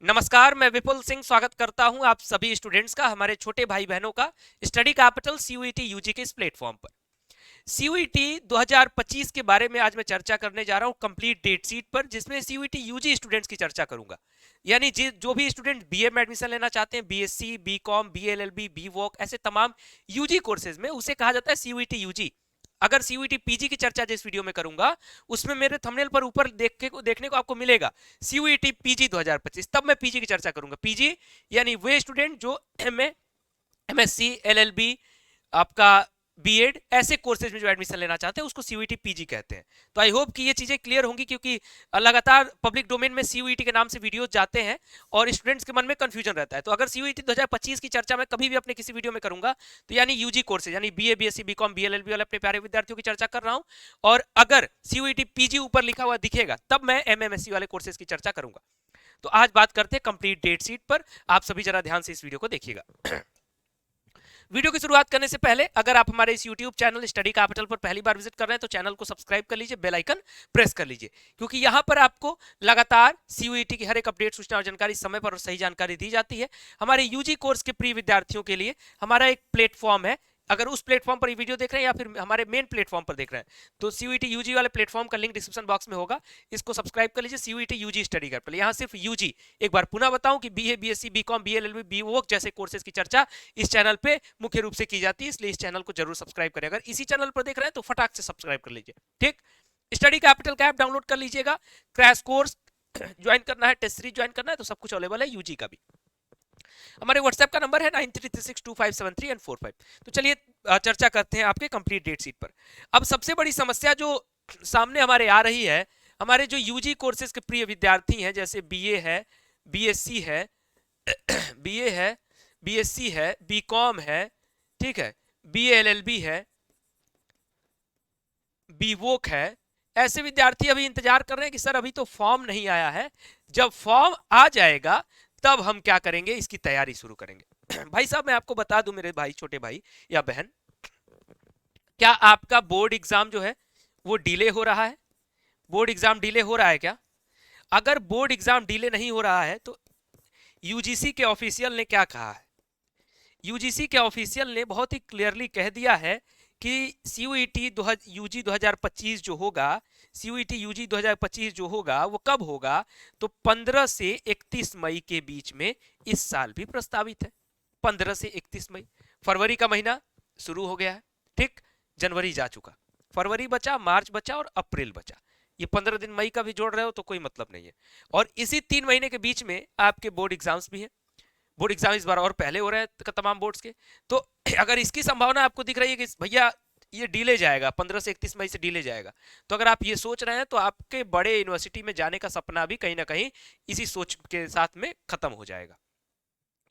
नमस्कार, मैं विपुल सिंह स्वागत करता हूं आप सभी स्टूडेंट्स का हमारे छोटे भाई बहनों का स्टडी कैपिटल सीयूईटी यूजी के इस प्लेटफॉर्म पर। सीयूईटी 2025 के बारे में आज मैं चर्चा करने जा रहा हूं कंप्लीट डेट शीट पर, जिसमें सीयूईटी यूजी स्टूडेंट्स की चर्चा करूंगा। यानी जो भी स्टूडेंट बीए में एडमिशन लेना चाहते हैं, बीएससी, बीकॉम, बीएलएलबी, बीवॉक, ऐसे तमाम यूजी कोर्सेज में, उसे कहा जाता है सीयूईटी यूजी। अगर सीयूईटी पीजी की चर्चा जिस वीडियो में करूंगा उसमें मेरे थंबनेल पर ऊपर देखने को आपको मिलेगा सीयूईटी पीजी 2025, तब मैं पीजी की चर्चा करूंगा। पीजी यानी वे स्टूडेंट जो एमए, एमएससी, एलएलबी, आपका बीएड, ऐसे कोर्सेज में जो एडमिशन लेना चाहते हैं उसको सीयूईटी पीजी कहते हैं। तो आई होप कि ये चीजें क्लियर होंगी, क्योंकि लगातार पब्लिक डोमेन में सीयूईटी के नाम से वीडियोस जाते हैं और स्टूडेंट्स के मन में कंफ्यूजन रहता है। तो अगर सीयूईटी 2025 की चर्चा मैं कभी भी अपने किसी वीडियो में करूंगा तो यानी यूजी कोर्सेज यानी बीए, बीएससी, बीकॉम, बीएलएलबी वाले अपने प्यारे विद्यार्थियों की चर्चा कर रहा हूं, और अगर सीयूईटी पीजी ऊपर लिखा हुआ दिखेगा तब मैं एमएमएससी वाले कोर्सेज की चर्चा करूंगा। तो आज बात करते हैं कंप्लीट डेट शीट पर। आप सभी जरा ध्यान से इस वीडियो को देखिएगा। वीडियो की शुरुआत करने से पहले अगर आप हमारे इस YouTube चैनल स्टडी कैपिटल पर पहली बार विजिट कर रहे हैं तो चैनल को सब्सक्राइब कर लीजिए, बेल आइकन प्रेस कर लीजिए, क्योंकि यहां पर आपको लगातार सीयूईटी की हर एक अपडेट, सूचना और जानकारी समय पर और सही जानकारी दी जाती है। हमारे यूजी कोर्स के प्रिय विद्यार्थियों के लिए हमारा एक प्लेटफॉर्म है। अगर उस प्लेटफॉर्म पर ये वीडियो देख रहे हैं या फिर हमारे मेन प्लेटफॉर्म पर देख रहे हैं तो सीयूईटी यूजी वाले प्लेटफॉर्म का लिंक डिस्क्रिप्शन बॉक्स में होगा, इसको सब्सक्राइब कर लीजिए। सीयूईटी यूजी स्टडी कैपिटल, यहाँ सिर्फ यूजी। एक बार पुनः बताऊं कि BA, BSc, BCom, BLLB, BVoc जैसे कोर्सेज की चर्चा इस चैनल पे मुख्य रूप से की जाती है, इसलिए इस चैनल को जरूर सब्सक्राइब करें। अगर इसी चैनल पर देख रहे हैं तो फटाक से सब्सक्राइब कर लीजिए, ठीक। स्टडी कैपिटल का ऐप डाउनलोड कर लीजिएगा। क्रैश कोर्स ज्वाइन करना है, टेस्ट सीरीज ज्वाइन करना है तो सब कुछ अवेलेबल है यूजी का भी। हमारे व्हाट्सएप का नंबर है 9336257345। तो चलिए चर्चा करते हैं आपके कंप्लीट डेट शीट पर। अब सबसे बड़ी समस्या जो सामने हमारे आ रही है, हमारे जो यूजी कोर्सेज के प्रिय विद्यार्थी हैं, जैसे बीए है, बीएससी है, बीए है, बीएससी है, बीकॉम है, ठीक है, बीएलएलबी है, बीवोक है, ऐसे विद्यार्थी अभी इंतजार कर रहे हैं कि सर अभी तो फॉर्म नहीं आया है, जब फॉर्म आ जाएगा तब हम क्या करेंगे, इसकी तैयारी शुरू करेंगे। भाई साहब, मैं आपको बता दूं मेरे भाई, छोटे भाई या बहन, क्या आपका बोर्ड एग्जाम जो है वो डिले हो रहा है? बोर्ड एग्जाम डिले हो रहा है क्या? अगर बोर्ड एग्जाम डिले नहीं हो रहा है तो यूजीसी के ऑफिशियल ने क्या कहा है? यूजीसी के ऑफिशियल ने बहुत ही क्लियरली कह दिया है कि सीयूईटी यूजी 2025 जो होगा, सीयूईटी यूजी 2025 जो होगा वो कब होगा? तो 15 से 31 मई के बीच में इस साल भी प्रस्तावित है। 15 से 31 मई, फरवरी का महीना शुरू हो गया है, ठीक। जनवरी जा चुका, फरवरी बचा, मार्च बचा और अप्रैल बचा। ये 15 दिन मई का भी जोड़ रहे हो तो कोई मतलब नहीं है। और इसी 3 महीने के बीच में आपके बोर्ड एग्जाम्स भी हैं। बोर्ड एग्जाम इस बार और पहले हो रहे हैं तमाम बोर्ड्स के। तो अगर इसकी संभावना आपको दिख रही है कि भैया ये डिले जाएगा, 15 से 31 मई से डिले जाएगा, तो अगर आप ये सोच रहे हैं तो आपके बड़े यूनिवर्सिटी में जाने का सपना भी कहीं ना कहीं इसी सोच के साथ में खत्म हो जाएगा।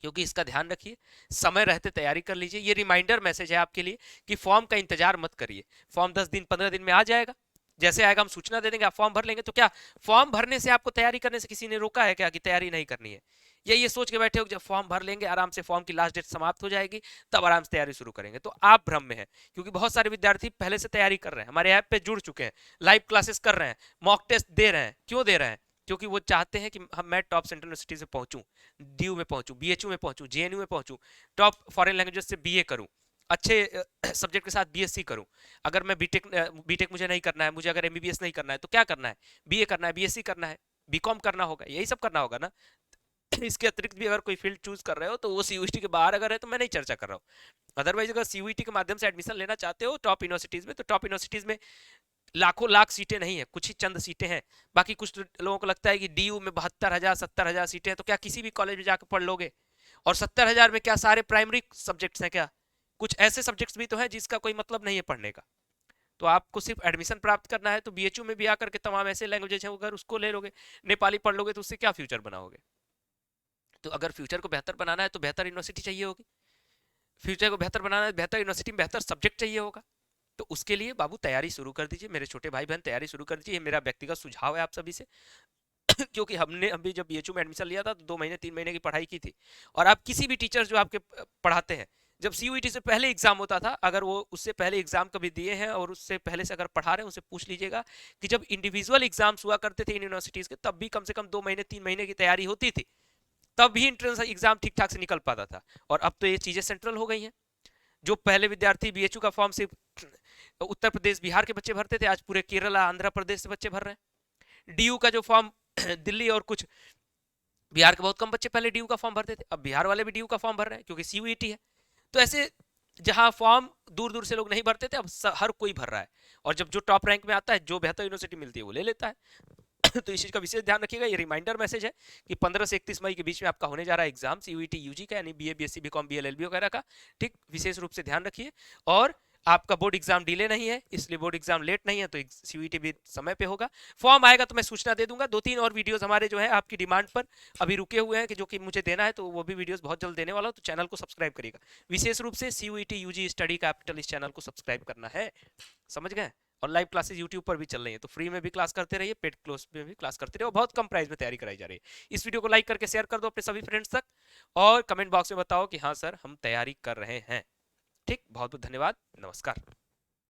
क्योंकि इसका ध्यान रखिए, समय रहते तैयारी कर लीजिए। ये रिमाइंडर मैसेज है आपके लिए कि फॉर्म का इंतजार मत करिए। फॉर्म 10 दिन 15 दिन में आ जाएगा, जैसे आएगा हम सूचना दे देंगे, आप फॉर्म भर लेंगे। तो क्या फॉर्म भरने से आपको तैयारी करने से किसी ने रोका है क्या कि तैयारी नहीं करनी है? या ये सोच के बैठे हो जब फॉर्म भर लेंगे आराम से, फॉर्म की लास्ट डेट समाप्त हो जाएगी तब आराम से तैयारी शुरू करेंगे? तो आप भ्रम में हैं, क्योंकि बहुत सारे विद्यार्थी पहले से तैयारी कर रहे हैं, हमारे ऐप पे जुड़ चुके हैं, लाइव क्लासेस कर रहे हैं, मॉक टेस्ट दे रहे हैं। क्यों दे रहे हैं? क्योंकि वो चाहते हैं कि मैं टॉप सेंट्रल यूनिवर्सिटी से पहुंचूं, डीयू में पहुंचूं, बीएचयू में पहुंचूं, जेएनयू में पहुंचूं, टॉप फॉरेन लैंग्वेजेस से बीए करूं, अच्छे सब्जेक्ट के साथ बीएससी करूं। अगर मैं बीटेक मुझे नहीं करना है, मुझे अगर एमबीबीएस नहीं करना है तो क्या करना है? बीए करना है, बीएससी करना है, बीकॉम करना होगा, यही सब करना होगा ना। इसके अतिरिक्त भी अगर कोई फील्ड चूज कर रहे हो तो वो सीयूईटी के बाहर अगर है तो मैं नहीं चर्चा कर रहा हूँ। अदरवाइज अगर सीयूईटी के माध्यम से एडमिशन लेना चाहते हो टॉप यूनिवर्सिटीज में, तो टॉप यूनिवर्सिटीज में लाखों लाख सीटें नहीं है, कुछ ही चंद सीटें हैं। बाकी कुछ लोगों को लगता है कि डीयू में 72,000 70,000 सीटें हैं, तो क्या किसी भी कॉलेज में जाकर पढ़ लोगे? और 70,000 में क्या सारे प्राइमरी सब्जेक्ट्स हैं क्या? कुछ ऐसे सब्जेक्ट्स भी तो हैं जिसका कोई मतलब नहीं है पढ़ने का। तो आपको सिर्फ एडमिशन प्राप्त करना है, तो बीएचयू में भी आकर के तमाम ऐसे लैंग्वेजेस हैं, अगर उसको ले लोगे, नेपाली पढ़ लोगे, तो उससे क्या फ्यूचर बनाओगे? तो अगर फ्यूचर को बेहतर बनाना है तो बेहतर यूनिवर्सिटी चाहिए होगी। फ्यूचर को बेहतर बनाना है, बेहतर यूनिवर्सिटी में बेहतर सब्जेक्ट चाहिए होगा। तो उसके लिए बाबू तैयारी शुरू कर दीजिए, मेरे छोटे भाई बहन तैयारी शुरू कर दीजिए। ये मेरा व्यक्तिगत सुझाव है आप सभी से। क्योंकि हमने अभी जब बीएचयू में एडमिशन लिया था तो 2 महीने 3 महीने की पढ़ाई की थी। और आप किसी भी टीचर जो आपके पढ़ाते हैं, जब सीयूईटी से पहले एग्जाम होता था, अगर वो उससे पहले एग्जाम कभी दिए हैं और उससे पहले से अगर पढ़ा रहे हैं, उनसे पूछ लीजिएगा कि जब इंडिविजुअल एग्जाम्स हुआ करते थे इन यूनिवर्सिटीज के, तब भी कम से कम 2 महीने 3 महीने की तैयारी होती थी। तब भी एंट्रेंस एग्जाम ठीक ठाक से निकल पाता था। और अब तो ये चीजें सेंट्रल हो गई हैं। जो पहले विद्यार्थी बीएचयू का फॉर्म सिर्फ उत्तर प्रदेश बिहार के बच्चे भरते थे, आज पूरे केरला आंध्र प्रदेश से बच्चे भर रहे हैं। डीयू का जो फॉर्म दिल्ली और कुछ बिहार के बहुत कम बच्चे पहले डीयू का फॉर्म भरते थे, अब बिहार वाले भी डीयू का फॉर्म भर रहे हैं क्योंकि सीयूईटी है। तो ऐसे जहां फॉर्म दूर दूर से लोग नहीं भरते थे, अब हर कोई भर रहा है। और जब जो टॉप रैंक में आता है, जो बेहतर यूनिवर्सिटी मिलती है वो ले लेता है। तो इस चीज का विशेष ध्यान रखिएगा। ये रिमाइंडर मैसेज है कि 15 से 31 मई के बीच में आपका होने जा रहा है एग्जाम सीयूईटी यूजी का, यानी बीए बीएससी बीकॉम बीएलएलबी वगैरह का। ठीक, विशेष रूप से ध्यान रखिए। और आपका बोर्ड एग्जाम डिले नहीं है, इसलिए बोर्ड एग्जाम लेट नहीं है, तो सीयूईटी भी समय पे होगा। फॉर्म आएगा तो मैं सूचना दे दूंगा। 2-3 और वीडियोस हमारे जो है आपकी डिमांड पर अभी रुके हुए हैं कि जो कि मुझे देना है, तो वो भी वीडियोस बहुत जल्द देने वाला हूं, तो चैनल को सब्सक्राइब करिएगा। विशेष रूप से सीयूईटी यूजी स्टडी कैपिटल इस चैनल को सब्सक्राइब करना है, समझ गए। और लाइव क्लासेस यूट्यूब पर भी चल रही है, तो फ्री में भी क्लास करते रहिए, पेड क्लास में भी क्लास करते रहिए, और बहुत कम प्राइस में तैयारी कराई जा रही है। इस वीडियो को लाइक करके शेयर कर दो अपने सभी फ्रेंड्स तक, और कमेंट बॉक्स में बताओ कि हाँ सर हम तैयारी कर रहे हैं। ठीक, बहुत बहुत धन्यवाद, नमस्कार।